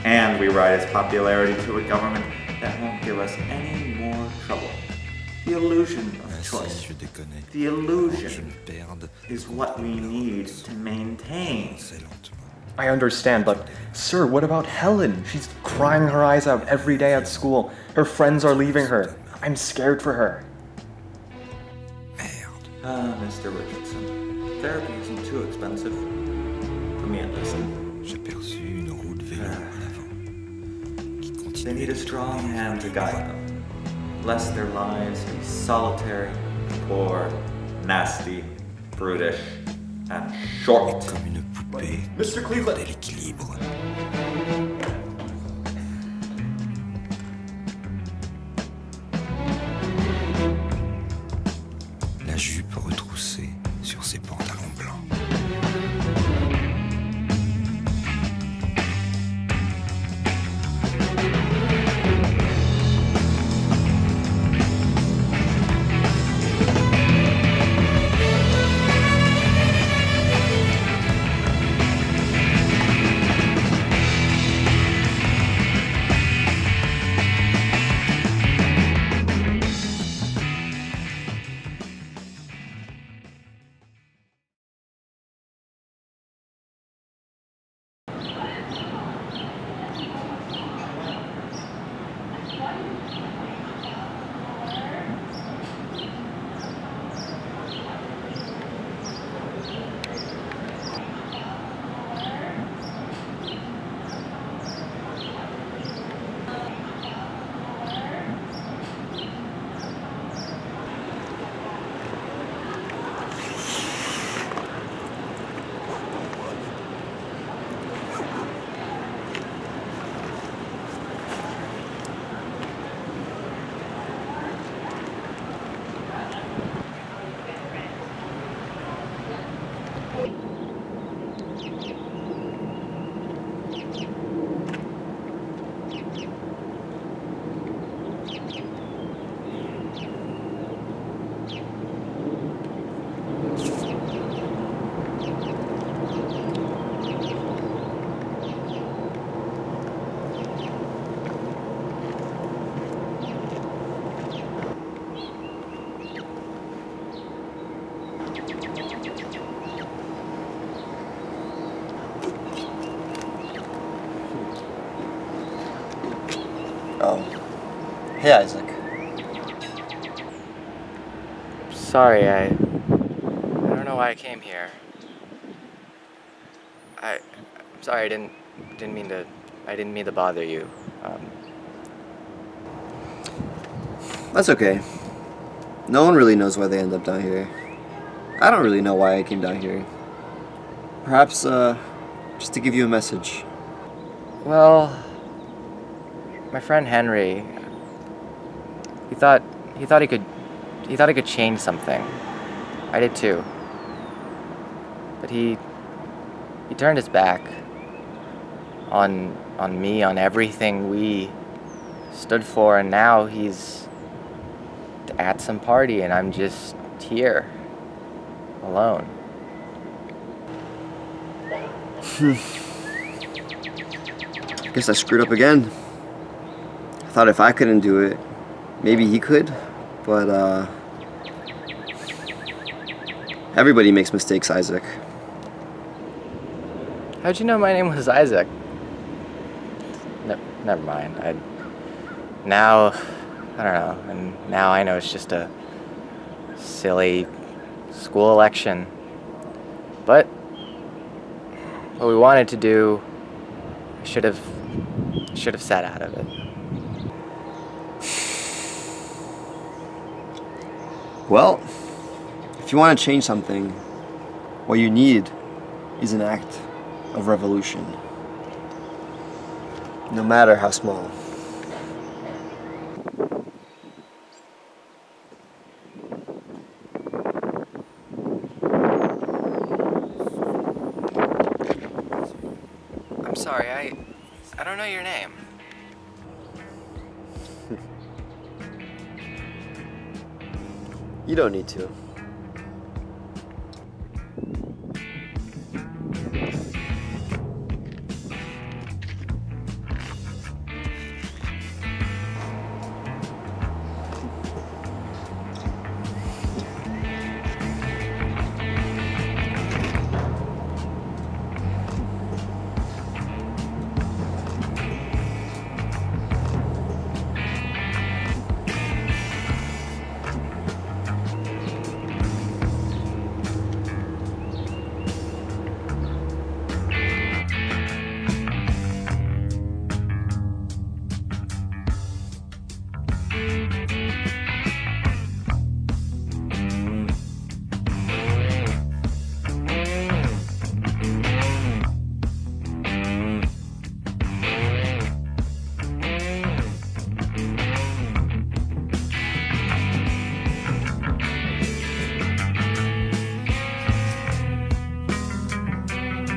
And we ride his popularity to a government that won't give us any more trouble. The illusion of choice. The illusion is what we need to maintain. I understand, but sir, what about Helen? She's crying her eyes out every day at school. Her friends are leaving her. I'm scared for her. Mr. Richardson, therapy isn't too expensive. For me at least. They need a strong hand to guide them, lest their lives be solitary, poor, nasty, brutish, and short. Mr. Cleveland! La jupe retroussée sur ses pantalons blancs. Oh. Hey, Isaac. Sorry, I don't know why I came here. I'm sorry, I didn't mean to bother you. That's okay. No one really knows why they end up down here. I don't really know why I came down here. Perhaps, just to give you a message. Well, my friend Henry, he thought he could change something. I did too. But he turned his back on me, on everything we stood for, and now he's at some party and I'm just here, alone. I guess I screwed up again. I thought if I couldn't do it, maybe he could, but everybody makes mistakes, Isaac. How'd you know my name was Isaac? never mind. Now, I don't know, and now I know it's just a silly school election. But what we wanted to do, should have sat out of it. Well, if you want to change something, what you need is an act of revolution. No matter how small. I'm sorry, I don't know your name. You don't need to.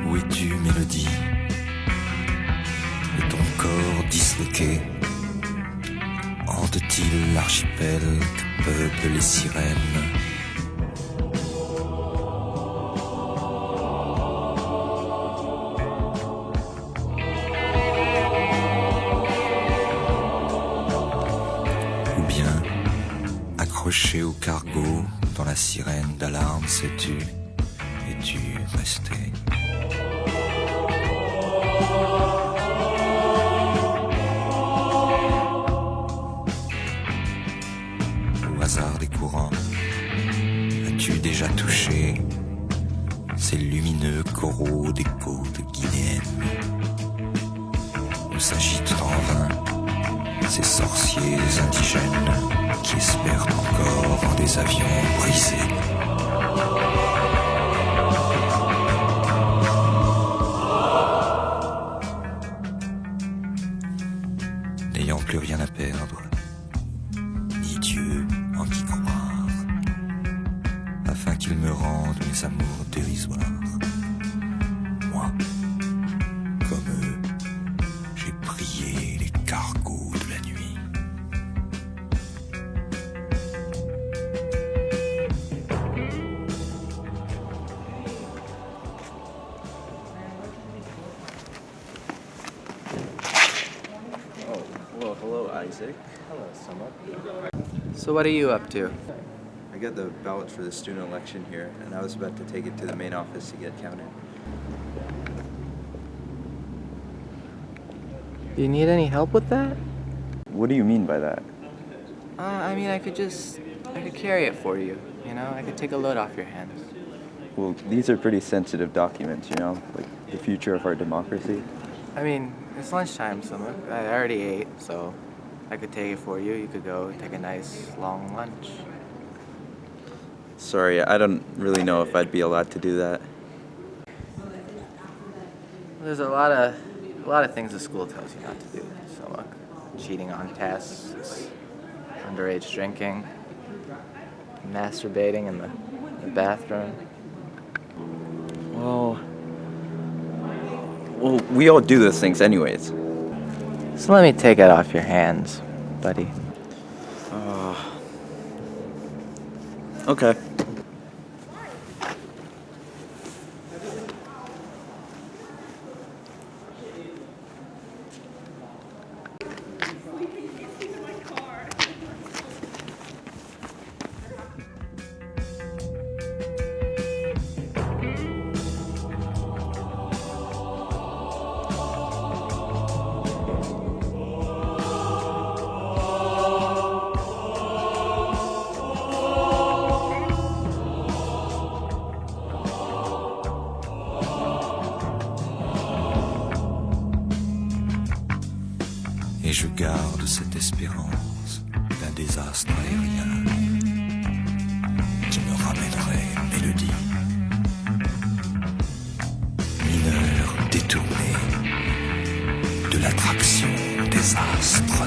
Où es-tu, mélodie, de ton corps disloqué? Hante-t-il l'archipel que peuplent les sirènes? Ou bien, accroché au cargo, dans la sirène d'alarme, sais-tu, es-tu resté? Au hasard des courants, as-tu déjà touché ces lumineux coraux des côtes guinéennes où s'agitent en vain ces sorciers indigènes qui espèrent encore en des avions brisés? N'ayant plus rien à perdre, ni Dieu en qui croire, afin qu'il me rende mes amours dérisoires. Moi, comme eux, j'ai prié les cargos de la nuit. Oh, well, hello, Isaac. Hello, Summer. So what are you up to? I got the ballot for the student election here, and I was about to take it to the main office to get counted. You need any help with that? What do you mean by that? I mean, I could carry it for you, you know? I could take a load off your hands. Well, these are pretty sensitive documents, you know, like the future of our democracy. I mean, it's lunchtime, so look, I already ate, so I could take it for you. You could go take a nice long lunch. Sorry, I don't really know if I'd be allowed to do that. There's a lot of things the school tells you not to do. So look, cheating on tests, underage drinking, masturbating in the bathroom. Well, we all do those things anyways. So let me take it off your hands, buddy. Okay. Et je garde cette espérance d'un désastre aérien qui me ramènerait une mélodie. Mineur détourné de l'attraction des astres.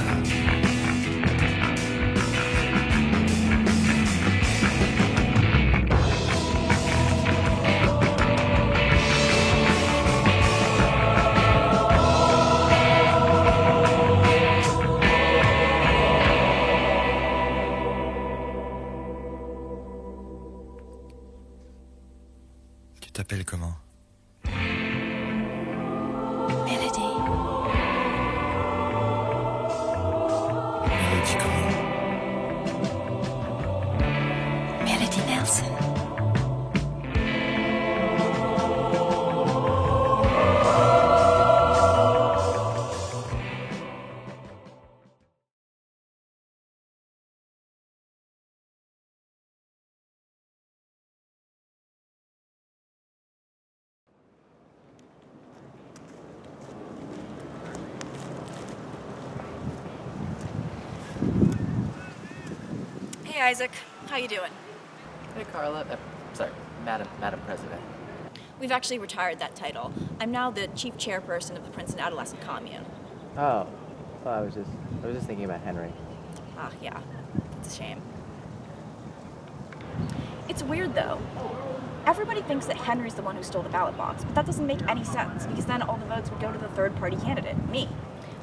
Tu t'appelles comment? Melody. Mélodie comment? Melody Nelson. Hey Isaac, how you doing? Hey Carla, sorry, Madam President. We've actually retired that title. I'm now the chief chairperson of the Princeton Adolescent Commune. Oh, I was just thinking about Henry. Ah, yeah, it's a shame. It's weird though. Everybody thinks that Henry's the one who stole the ballot box, but that doesn't make any sense because then all the votes would go to the third-party candidate, me.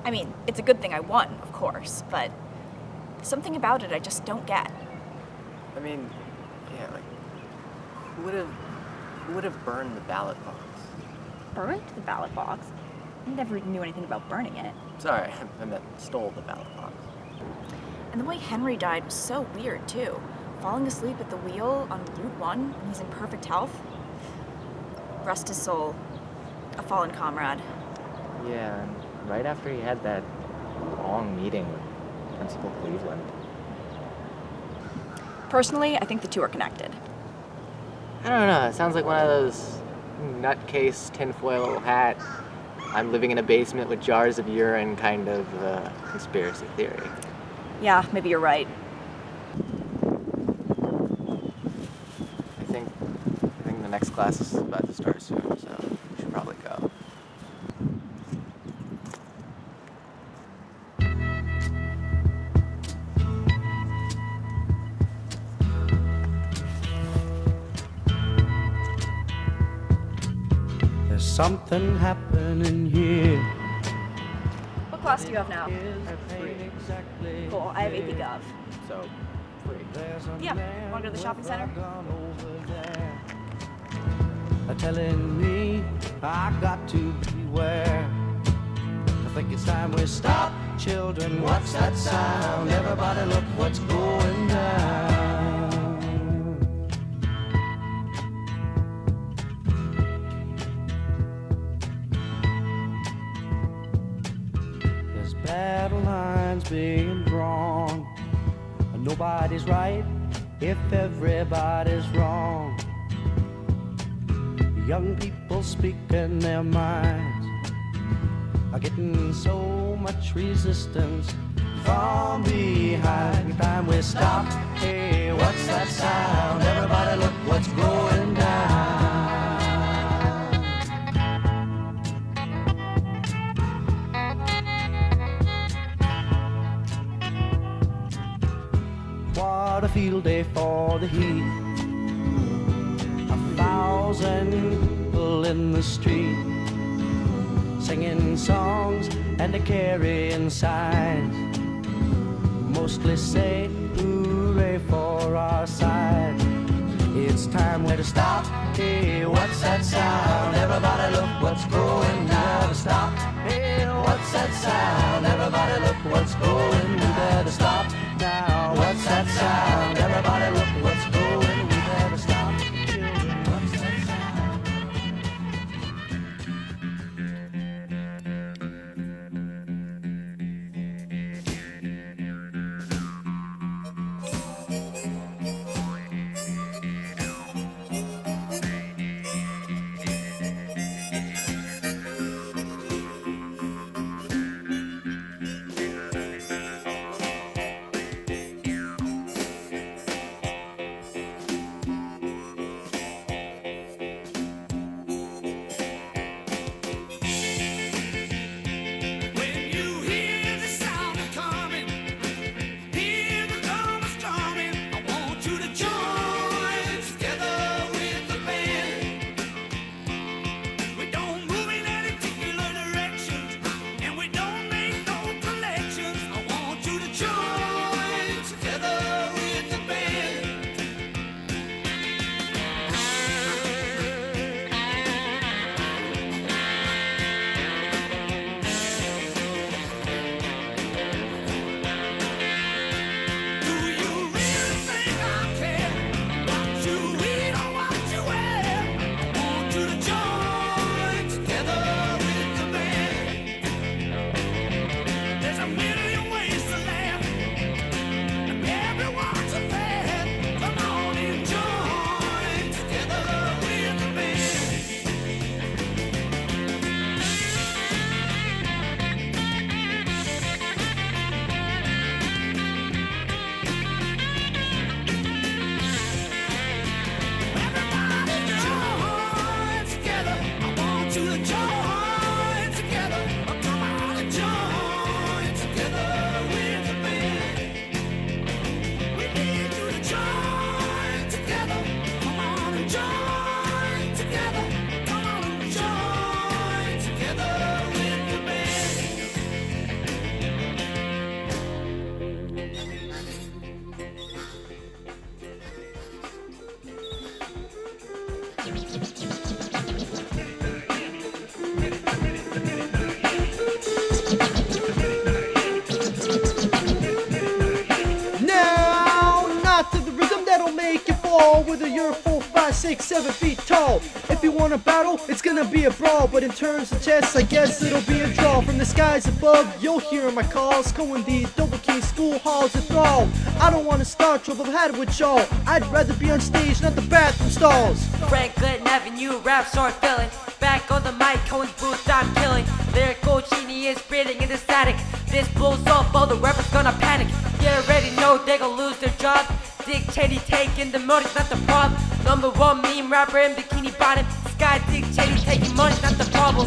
I mean, it's a good thing I won, of course, but something about it I just don't get. I mean, yeah, like, who would have burned the ballot box? Burned the ballot box? I never knew anything about burning it. Sorry, I meant stole the ballot box. And the way Henry died was so weird, too. Falling asleep at the wheel on Route 1 when he's in perfect health. Rest his soul. A fallen comrade. Yeah, and right after he had that long meeting with Principal Cleveland. Personally, I think the two are connected. I don't know, it sounds like one of those nutcase tinfoil hat, I'm living in a basement with jars of urine kind of conspiracy theory. Yeah, maybe you're right. I think the next class is about to start soon, so we should probably go. There's something happening here. What class do you have now? Cool, I have AP Gov. So, free. Yeah, wanna go to the shopping center? Are telling me I got to beware. I think it's time we stop, children. What's that sound? Everybody, look what's going down. There's battle lines being drawn. Nobody's right if everybody's wrong. Young people speaking their minds are getting so much resistance from behind. Time we stop. Hey, what's that sound? Everybody look what's going down. What a field day for the heat. 1,000 people in the street, singing songs and carrying signs. Mostly say hooray for our side. It's time to stop. Hey, what's that sound? Everybody look what's going down. To stop. Hey, what's that sound? Everybody look what's going. We better stop now. What's that sound? Everybody look what's going. We better stop. Children, what's that sound? whether you're 4, 5, 6, 7 feet tall. If you want a battle, it's gonna be a brawl, but in terms of chess, I guess it'll be a draw. From the skies above, you'll hear my calls, going these Dovahkiin school halls enthralled. I don't wanna start trouble, I've had it with y'all. I'd rather be on stage, not the bathroom stalls. Franklin Avenue, rap start filling. Back on the mic, Cohen's booth, I'm killing. Lyrical genius breathing in the static. This blows up, all the rappers gonna panic. You already know they gon' lose their job. Dictating, taking the money's not the problem. Number one meme rapper in bikini bottom. This guy dictating, taking money's not the problem.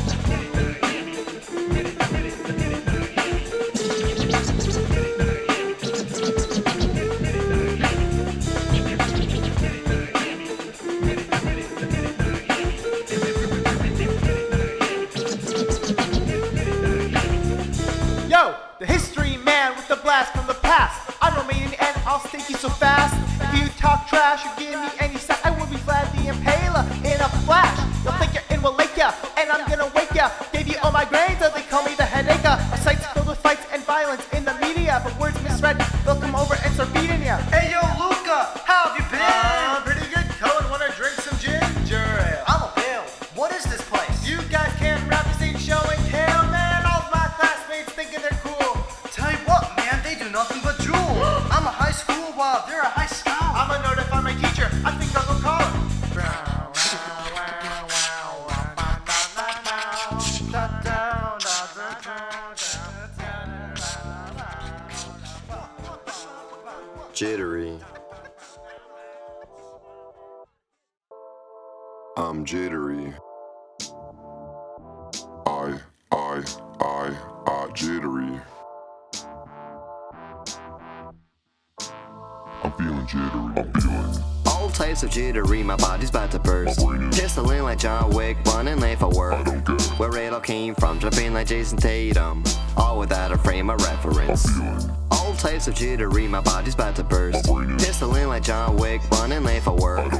Yo, the history man with the blast from the past. I'm remaining and I'll stake you so fast. If you talk trash or give me any sass, I will be Vlad the Impaler in a flash. You'll think you're in Wallachia, and I'm gonna wake ya. Gave you all my grains, or they call me the headache. A site's filled with fights and violence in the media, but words misread, they'll come over and start beating ya. Hey yo, Luca, how have you been? Pretty good, Cohen. Wanna drink some ginger ale? I'm a bill. What is this place? You guys can't rap, this ain't show and tell, man. All of my classmates thinking they're cool. Tell you what, man, they do nothing but drool. I'm a high school while they're a high school. I'm a notify my teacher. I think I'll go call her. Jittery. I'm jittery. Jittery. I'm feeling jittery. All types of jittery, my body's about to burst. Pistoling like John Wick, running late for work. Where it all came from, jumping like Jason Tatum. All without a frame of reference. All types of jittery, my body's about to burst. Pistoling like John Wick, running late for work.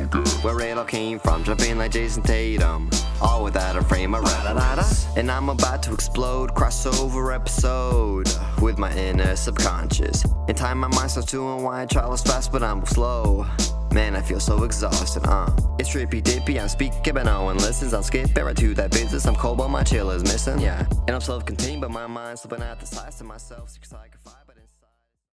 Where it all came from, jumping like Jason Tatum. All without a frame of reference. And I'm about to explode, crossover episode with my inner subconscious. In time my mind starts to unwind, travel fast but I'm slow. Man, I feel so exhausted, It's trippy dippy, I'm speaking but no one listens. I'm skipping right to that business, I'm cold but my chill is missing. Yeah, and I'm self-contained but my mind's slipping out the size to myself.